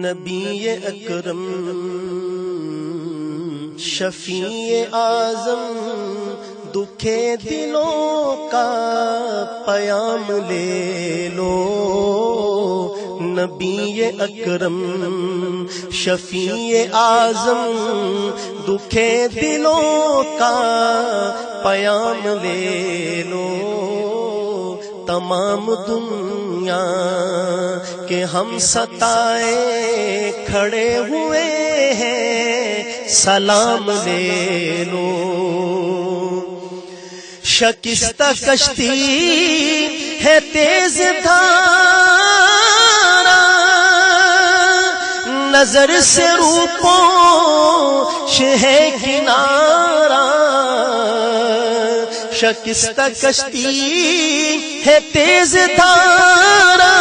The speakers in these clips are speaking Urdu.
نبی اکرم شفیع اعظم دکھے دلوں کا پیام لے لو. نبی اکرم شفیع اعظم دکھے دلوں کا پیام لے لو. تمام دنیا کہ ہم ستائے کھڑے ہوئے ہیں سلام لے لو. شکستہ کشتی ہے تیز دھارا نظر سے روپوش ہے کنارہ. شکستہ کشتی ہے تیز دھارا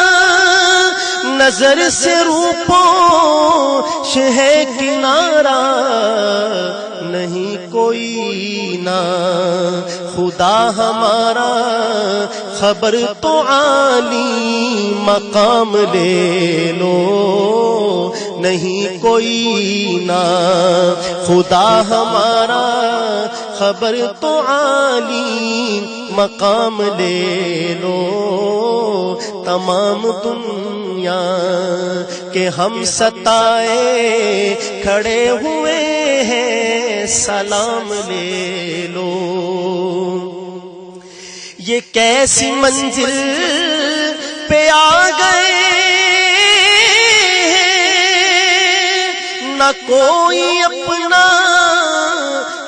نظر سے روپوش ہے کنارہ. نہیں کوئی نہ خدا ہمارا خبر تو عالی مقام لے لو. نہیں کوئی نہ خدا ہمارا خبر تو عالی مقام لے لو. تمام دنیا کہ ہم ستائے کھڑے ہوئے ہیں سلام لے لو. یہ کیسی منزل پہ آ گئے نہ کوئی اپنا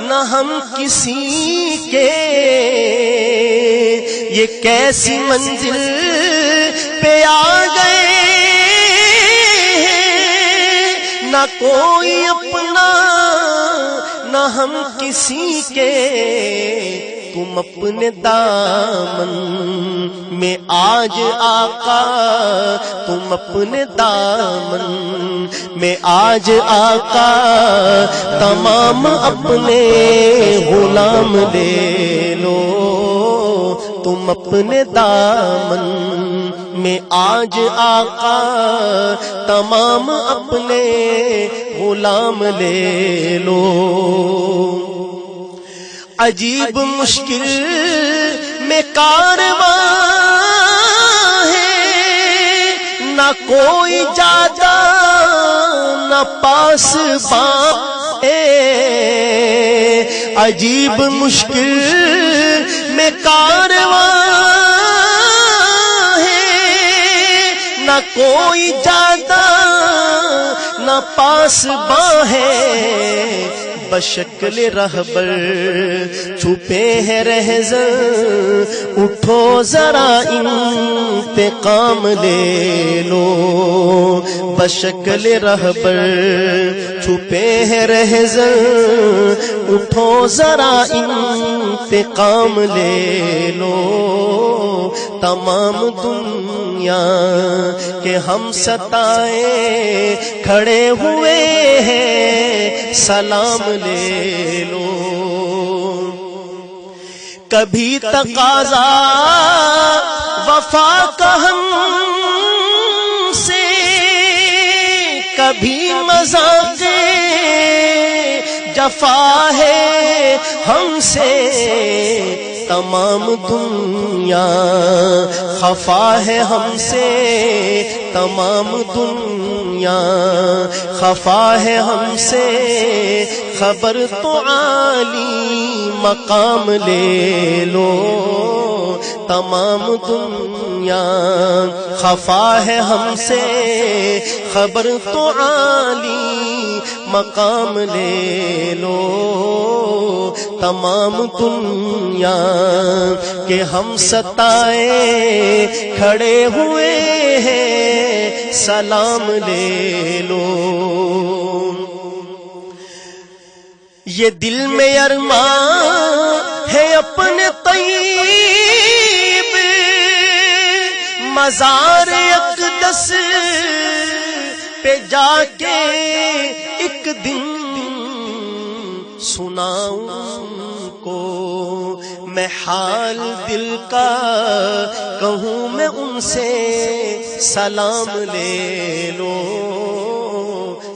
نہ ہم کسی کے. یہ کیسی منزل پہ آ گئے نہ کوئی اپنا نہ ہم کسی کے. تم اپنے دامن میں آج آقا تم اپنے دامن میں آج آقا تمام اپنے غلام لے لو. تم اپنے دامن میں آج آقا تمام اپنے غلام لے لو. عجیب مشکل میں کارواں ہے نہ کوئی جاتا نہ پاس باں ہے. عجیب مشکل میں کارواں ہے نہ کوئی جاتا نہ پاس باں ہے. بشکل رہبر چھپے ہیں رہزن اٹھو ذرا انتقام لے لو. بشکل رہبر چھپے ہیں رہزن اٹھو ذرا انتقام لے لو. تمام دنیا کہ ہم ستائے کھڑے ہوئے ہیں سلام لے لو. کبھی تقاضا وفا کا ہم سے کبھی مذاق جفا ہے ہم سے. تمام دنیا خفا ہے ہم سے تمام دنیا خفا ہے ہم سے. خبر تو عالی مقام لے لو. تمام دنیا خفا ہے ہم سے خبر تو عالی مقام لے لو. تمام دنیا کہ ہم ستائے کھڑے ہوئے ہیں سلام لے لو. یہ دل میں ارمان ہے اپنے طیب مزار اقدس پہ جا کے ایک دن سناؤں کو میں حال دل کا کہوں میں ان سے سلام لے لو.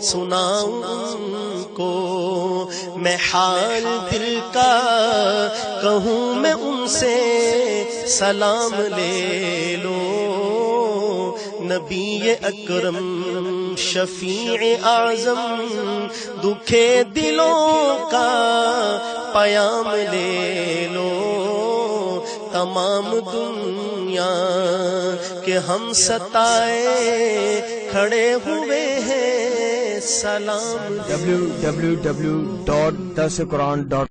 سناؤں ان کو، میں حال دل کا کہوں میں ان سے سلام لے لو، نبی اکرم شفیع اعظم دکھے دلوں کا پیام لے لو، تمام دنیا کے ہم ستائے کھڑے ہوئے ہیں سلام۔ www.darsequran.com